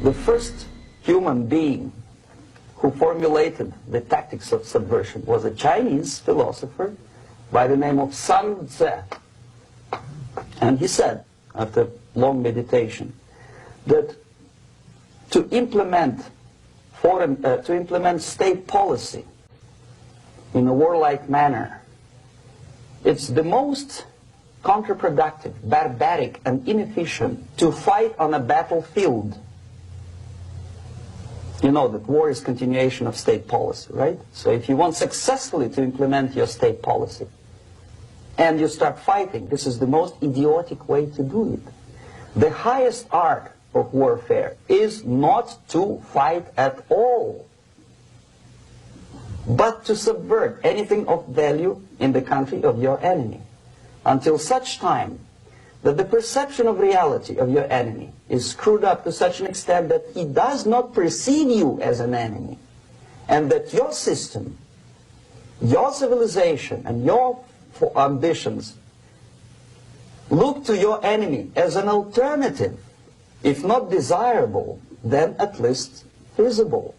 The first human being who formulated the tactics of subversion was a Chinese philosopher by the name of Sun Tzu. And he said, after long meditation, that to implement state policy in a warlike manner, it's the most counterproductive, barbaric, and inefficient to fight on a battlefield. You know that war is continuation of state policy, right? So if you want successfully to implement your state policy, and you start fighting, this is the most idiotic way to do it. The highest art of warfare is not to fight at all, but to subvert anything of value in the country of your enemy, until such time that the perception of reality of your enemy is screwed up to such an extent that he does not perceive you as an enemy, and that your system, your civilization, and your ambitions look to your enemy as an alternative, if not desirable, then at least feasible.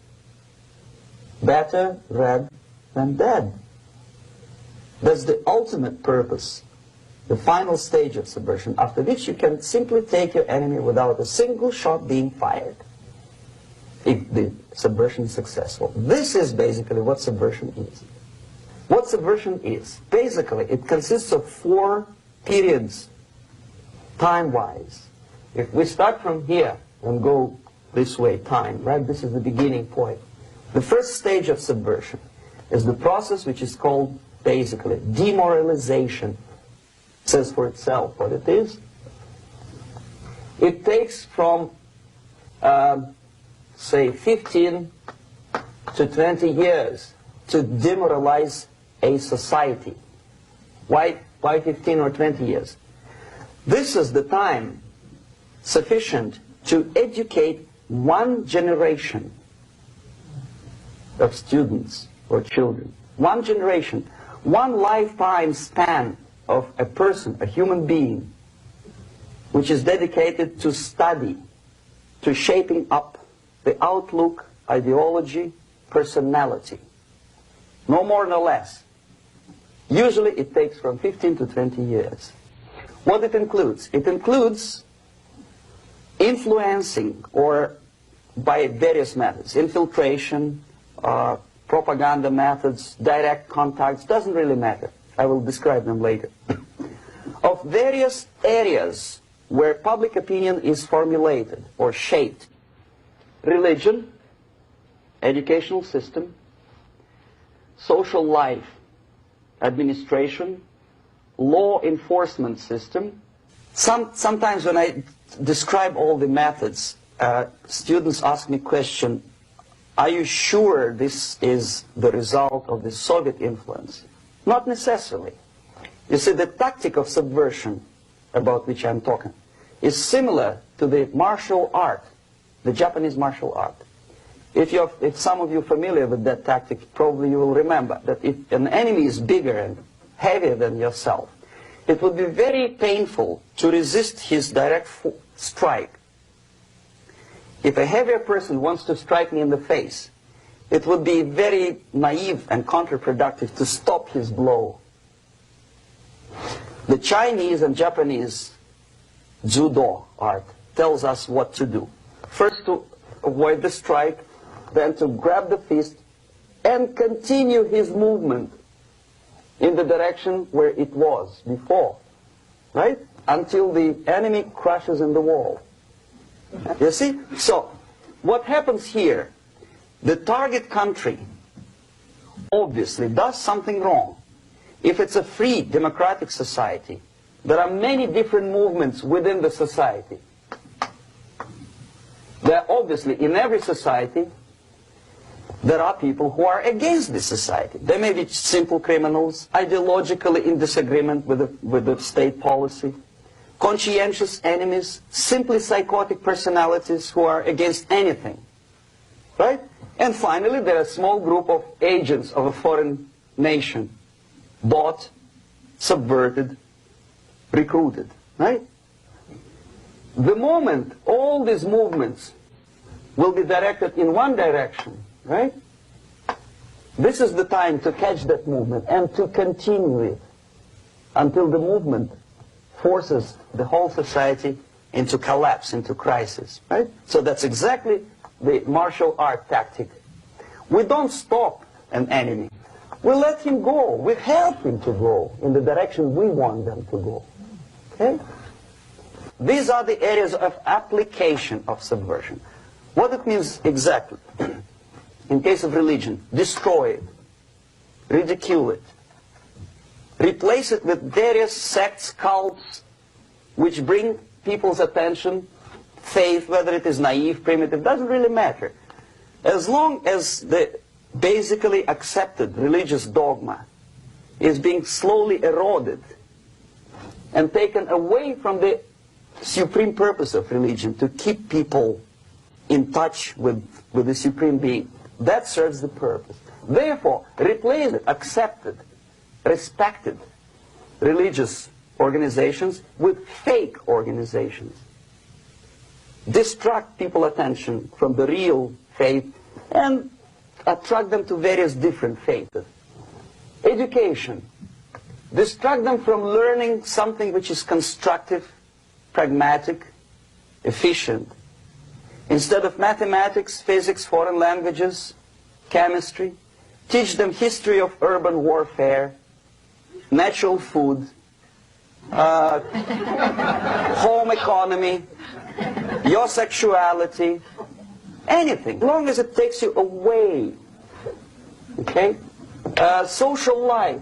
Better red than dead. That's the ultimate purpose, the final stage of subversion, after which you can simply take your enemy without a single shot being fired, if the subversion is successful. This is basically what subversion is. What subversion is, basically, it consists of 4 periods, time-wise. If we start from here and go this way, time, right? This is the beginning point. The first stage of subversion is the process which is called, basically, demoralization. It says for itself what it is. It takes from, say, 15 to 20 years to demoralize a society. Why 15 or 20 years? This is the time sufficient to educate one generation of students or children. One generation, one lifetime span of a person, a human being, which is dedicated to study, to shaping up the outlook, ideology, personality. No more, no less. Usually it takes from 15 to 20 years. What it includes? It includes influencing, or by various methods, infiltration, propaganda methods, direct contacts, doesn't really matter. I will describe them later. Of various areas where public opinion is formulated or shaped. Religion, educational system, social life, administration, law enforcement system. Sometimes when I describe all the methods, students ask me the question, are you sure this is the result of the Soviet influence? Not necessarily. You see, the tactic of subversion, about which I'm talking, is similar to the martial art, the Japanese martial art. If some of you are familiar with that tactic, probably you will remember that if an enemy is bigger and heavier than yourself, it would be very painful to resist his direct strike. If a heavier person wants to strike me in the face, it would be very naive and counterproductive to stop his blow. The Chinese and Japanese judo art tells us what to do. First to avoid the strike, then to grab the fist and continue his movement in the direction where it was before, right? Until the enemy crashes in the wall. You see? So, what happens here? The target country obviously does something wrong. If it's a free democratic society, there are many different movements within the society. There obviously, in every society, there are people who are against this society. They may be simple criminals, ideologically in disagreement with the state policy, conscientious enemies, simply psychotic personalities who are against anything, right? And finally, there are a small group of agents of a foreign nation, bought, subverted, recruited, right? The moment all these movements will be directed in one direction, right? This is the time to catch that movement and to continue it until the movement forces the whole society into collapse, into crisis, right? So that's exactly the martial art tactic. We don't stop an enemy. We let him go. We help him to go in the direction we want them to go. Okay? These are the areas of application of subversion. What it means exactly? In case of religion, destroy it, ridicule it, replace it with various sects, cults, which bring people's attention, faith, whether it is naive, primitive, doesn't really matter. As long as the basically accepted religious dogma is being slowly eroded and taken away from the supreme purpose of religion, to keep people in touch with the supreme being, that serves the purpose. Therefore, replace it, accepted, respected religious organizations with fake organizations. Distract people's attention from the real faith and attract them to various different faiths. Education. Distract them from learning something which is constructive, pragmatic, efficient. Instead of mathematics, physics, foreign languages, chemistry, teach them history of urban warfare, natural food, home economy, your sexuality, anything, as long as it takes you away. Okay? Social life.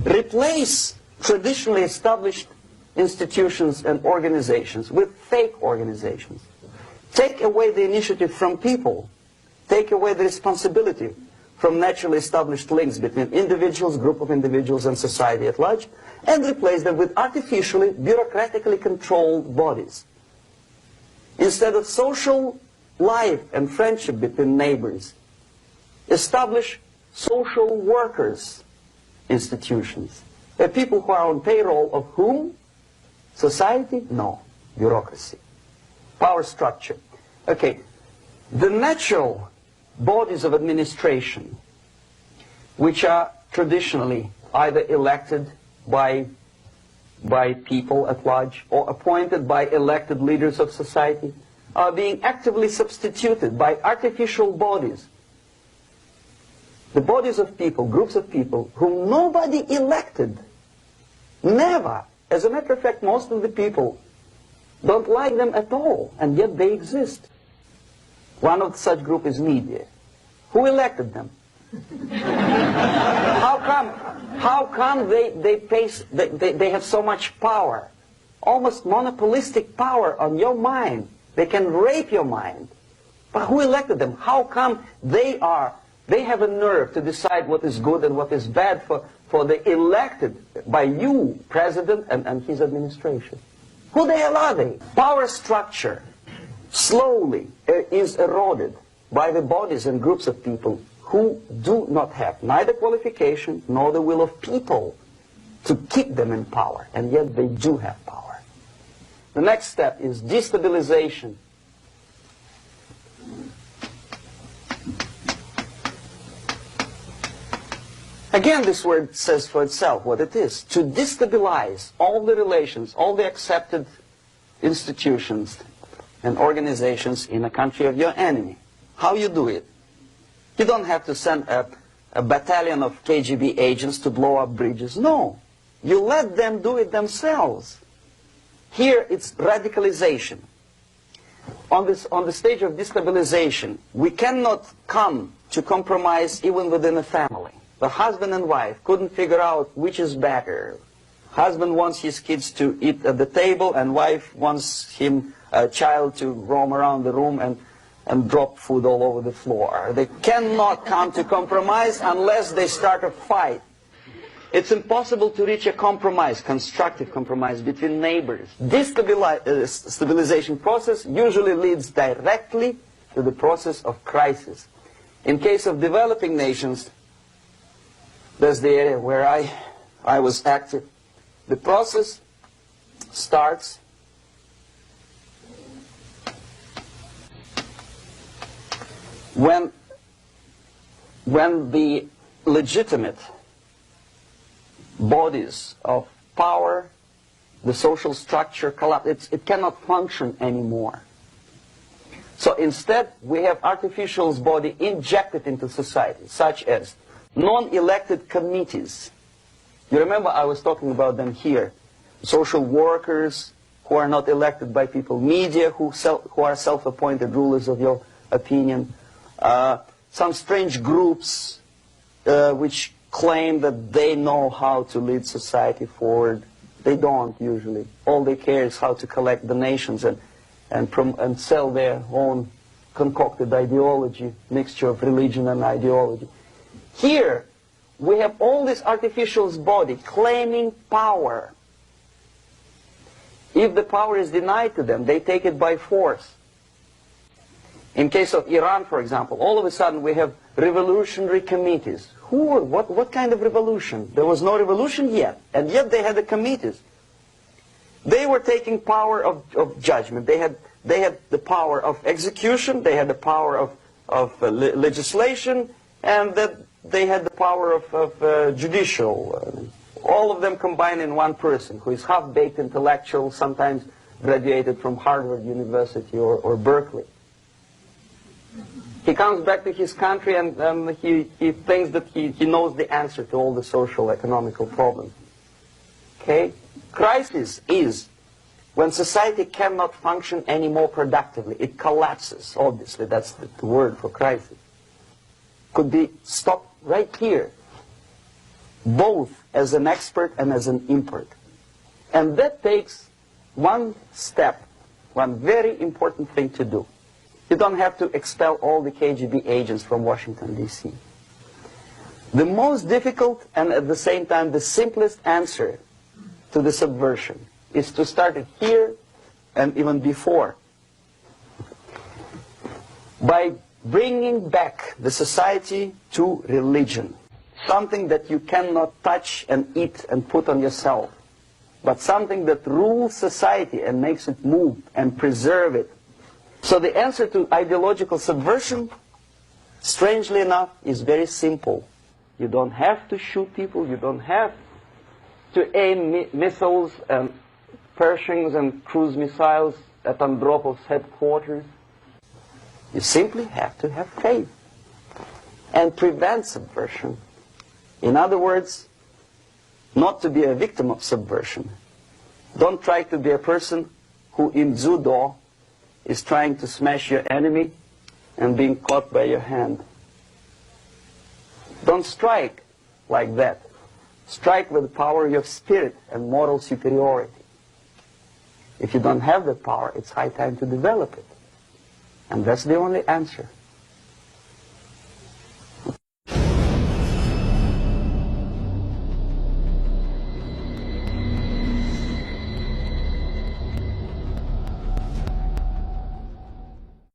Replace traditionally established institutions and organizations with fake organizations. Take away the initiative from people. Take away the responsibility from naturally established links between individuals, group of individuals, and society at large, and replace them with artificially, bureaucratically controlled bodies. Instead of social life and friendship between neighbors, establish social workers institutions. They're people who are on payroll of whom? Society? No. Bureaucracy. Power structure. Okay. The natural bodies of administration, which are traditionally either elected by people at large or appointed by elected leaders of society, are being actively substituted by artificial bodies. The bodies of people, groups of people, whom nobody elected. Never. As a matter of fact, most of the people don't like them at all, and yet they exist. One of such group is media. Who elected them? How come they have so much power? Almost monopolistic power on your mind. They can rape your mind. But who elected them? How come they have a nerve to decide what is good and what is bad for the elected by you, president, and his administration? Who the hell are they? Power structure slowly is eroded by the bodies and groups of people who do not have neither qualification nor the will of people to keep them in power, and yet they do have power. The next step is destabilization. Again, this word says for itself what it is. To destabilize all the relations, all the accepted institutions and organizations in a country of your enemy. How you do it? You don't have to send a battalion of KGB agents to blow up bridges. No. You let them do it themselves. Here it's radicalization. On the stage of destabilization, we cannot come to compromise even within a family. The husband and wife couldn't figure out which is better. Husband wants his kids to eat at the table, and wife wants a child to roam around the room and drop food all over the floor. They cannot come to compromise unless they start a fight. It's impossible to reach a compromise, constructive compromise between neighbors. This stabilization process usually leads directly to the process of crisis. In case of developing nations, that's the area where I was active. The process starts when the legitimate bodies of power, the social structure collapse, it cannot function anymore. So instead, we have artificial body injected into society, such as non-elected committees. You remember I was talking about them here. Social workers who are not elected by people, media who are self-appointed rulers of your opinion, some strange groups which claim that they know how to lead society forward. They don't usually. All they care is how to collect donations and sell their own concocted ideology, mixture of religion and ideology. Here, we have all this artificial body claiming power. If the power is denied to them, they take it by force. In case of Iran, for example, all of a sudden we have revolutionary committees. What kind of revolution? There was no revolution yet, and yet they had the committees. They were taking power of judgment. They had the power of execution, they had the power of legislation, and that they had the power of judicial. All of them combined in one person, who is half-baked intellectual, sometimes graduated from Harvard University or Berkeley. He comes back to his country and he thinks that he knows the answer to all the social, economical problems. Okay? Crisis is when society cannot function any more productively. It collapses, obviously. That's the word for crisis. Could be stopped right here, both as an expert and as an import. And that takes one step, one very important thing to do. You don't have to expel all the KGB agents from Washington, D.C. The most difficult and at the same time the simplest answer to the subversion is to start it here and even before, by bringing back the society to religion, something that you cannot touch and eat and put on yourself, but something that rules society and makes it move and preserve it. So the answer to ideological subversion, strangely enough, is very simple. You don't have to shoot people, you don't have to aim missiles and Pershings and cruise missiles at Andropov's headquarters. You simply have to have faith and prevent subversion. In other words, not to be a victim of subversion. Don't try to be a person who in judo is trying to smash your enemy and being caught by your hand. Don't strike like that. Strike with the power of your spirit and moral superiority. If you don't have that power, it's high time to develop it. And that's the only answer.